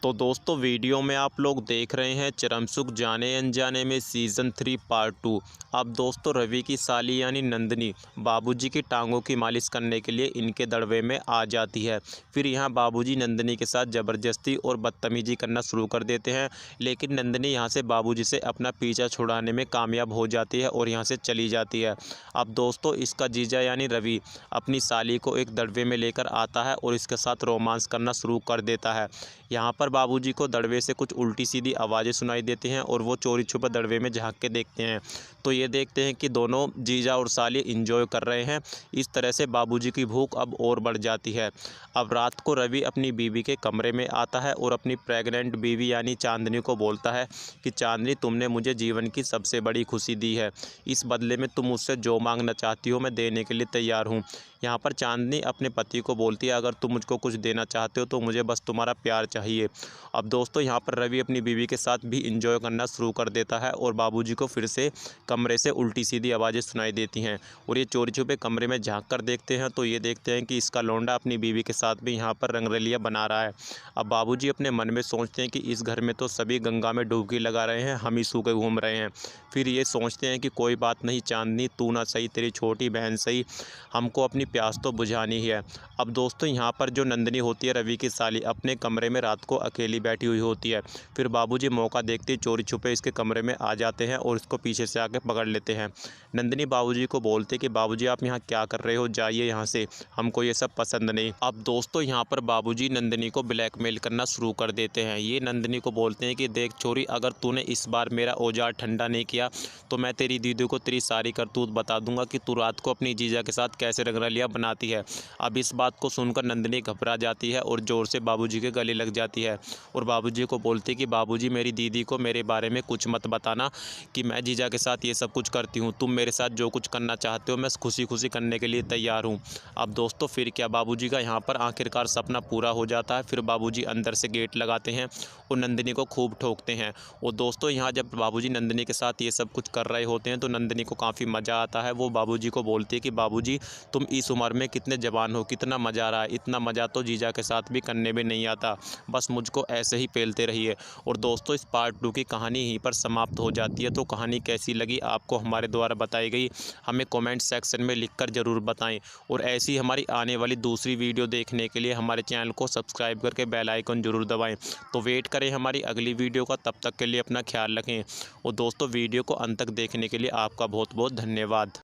तो दोस्तों वीडियो में आप लोग देख रहे हैं चरम सुख जाने अनजाने में सीज़न 3 पार्ट 2। अब दोस्तों रवि की साली यानी नंदिनी बाबूजी की टांगों की मालिश करने के लिए इनके दड़वे में आ जाती है। फिर यहाँ बाबूजी नंदिनी के साथ ज़बरदस्ती और बदतमीजी करना शुरू कर देते हैं, लेकिन नंदिनी यहाँ से बाबूजी से अपना पीछा छुड़ाने में कामयाब हो जाती है और यहाँ से चली जाती है। अब दोस्तों इसका जीजा यानी रवि अपनी साली को एक दड़वे में लेकर आता है और इसके साथ रोमांस करना शुरू कर देता है। यहाँ पर बाबूजी को दड़वे से कुछ उल्टी सीधी आवाज़ें सुनाई देती हैं और वो चोरी छुपे दड़वे में झांक के देखते हैं, तो ये देखते हैं कि दोनों जीजा और साली इंजॉय कर रहे हैं। इस तरह से बाबूजी की भूख अब और बढ़ जाती है। अब रात को रवि अपनी बीवी के कमरे में आता है और अपनी प्रेग्नेंट बीवी यानी चांदनी को बोलता है कि चांदनी, तुमने मुझे जीवन की सबसे बड़ी खुशी दी है, इस बदले में तुम मुझसे जो मांगना चाहती हो मैं देने के लिए तैयार हूँ। यहाँ पर चांदनी अपने पति को बोलती है, अगर तुम मुझको कुछ देना चाहते हो तो मुझे बस तुम्हारा प्यार चाहिए। अब दोस्तों यहाँ पर रवि अपनी बीवी के साथ भी इंजॉय करना शुरू कर देता है और बाबूजी को फिर से कमरे से उल्टी सीधी आवाज़ें सुनाई देती हैं और ये चोरी छुपे कमरे में झांक कर देखते हैं, तो ये देखते हैं कि इसका लौंडा अपनी बीवी के साथ भी यहाँ पर रंगरलियाँ बना रहा है। अब बाबूजी अपने मन में सोचते हैं कि इस घर में तो सभी गंगा में डुबकी लगा रहे हैं, हम ही सूखे घूम रहे हैं। फिर ये सोचते हैं कि कोई बात नहीं चांदनी, तू ना सही तेरी छोटी बहन सही, हमको अपनी प्यास तो बुझानी ही है। अब दोस्तों यहाँ पर जो नंदिनी होती है रवि की साली अपने कमरे में रात को अकेली बैठी हुई होती है। फिर बाबूजी मौका देखते ही चोरी छुपे इसके कमरे में आ जाते हैं और इसको पीछे से आके पकड़ लेते हैं। नंदिनी बाबूजी को बोलते कि बाबूजी आप यहाँ क्या कर रहे हो, जाइए यहाँ से, हमको ये सब पसंद नहीं। अब दोस्तों यहाँ पर बाबूजी नंदिनी को ब्लैकमेल करना शुरू कर देते हैं। ये नंदिनी को बोलते हैं कि देख छोरी, अगर तूने इस बार मेरा औजार ठंडा नहीं किया तो मैं तेरी दीदी को तेरी सारी करतूत बता दूंगा कि तू रात को अपनी जीजा के साथ कैसे रंगरलियाँ बनाती है। अब इस बात को सुनकर नंदिनी घबरा जाती है और ज़ोर से बाबूजी के गले लग जाती है और बाबूजी को बोलती है कि बाबूजी मेरी दीदी को मेरे बारे में कुछ मत बताना कि मैं जीजा के साथ ये सब कुछ करती हूँ, तुम मेरे साथ जो कुछ करना चाहते हो मैं खुशी खुशी करने के लिए तैयार हूँ। अब दोस्तों फिर क्या, बाबूजी का यहाँ पर आखिरकार सपना पूरा हो जाता है। फिर बाबूजी अंदर से गेट लगाते हैं और नंदिनी को खूब ठोकते हैं। और दोस्तों यहाँ जब बाबूजी नंदिनी के साथ ये सब कुछ कर रहे होते हैं तो नंदिनी को काफ़ी मज़ा आता है। वो बाबूजी को बोलती है कि बाबूजी तुम इस उम्र में कितने जवान हो, कितना मज़ा आ रहा है, इतना मज़ा तो जीजा के साथ भी करने में नहीं आता, बस मुझको ऐसे ही पेलते रहिए। और दोस्तों इस पार्ट 2 की कहानी यहीं पर समाप्त हो जाती है। तो कहानी कैसी लगी आपको हमारे द्वारा बताई गई हमें कमेंट सेक्शन में लिखकर ज़रूर बताएं। और ऐसी हमारी आने वाली दूसरी वीडियो देखने के लिए हमारे चैनल को सब्सक्राइब करके बेल आइकन ज़रूर दबाएं। तो वेट करें हमारी अगली वीडियो का, तब तक के लिए अपना ख्याल रखें। और दोस्तों वीडियो को अंत तक देखने के लिए आपका बहुत बहुत धन्यवाद।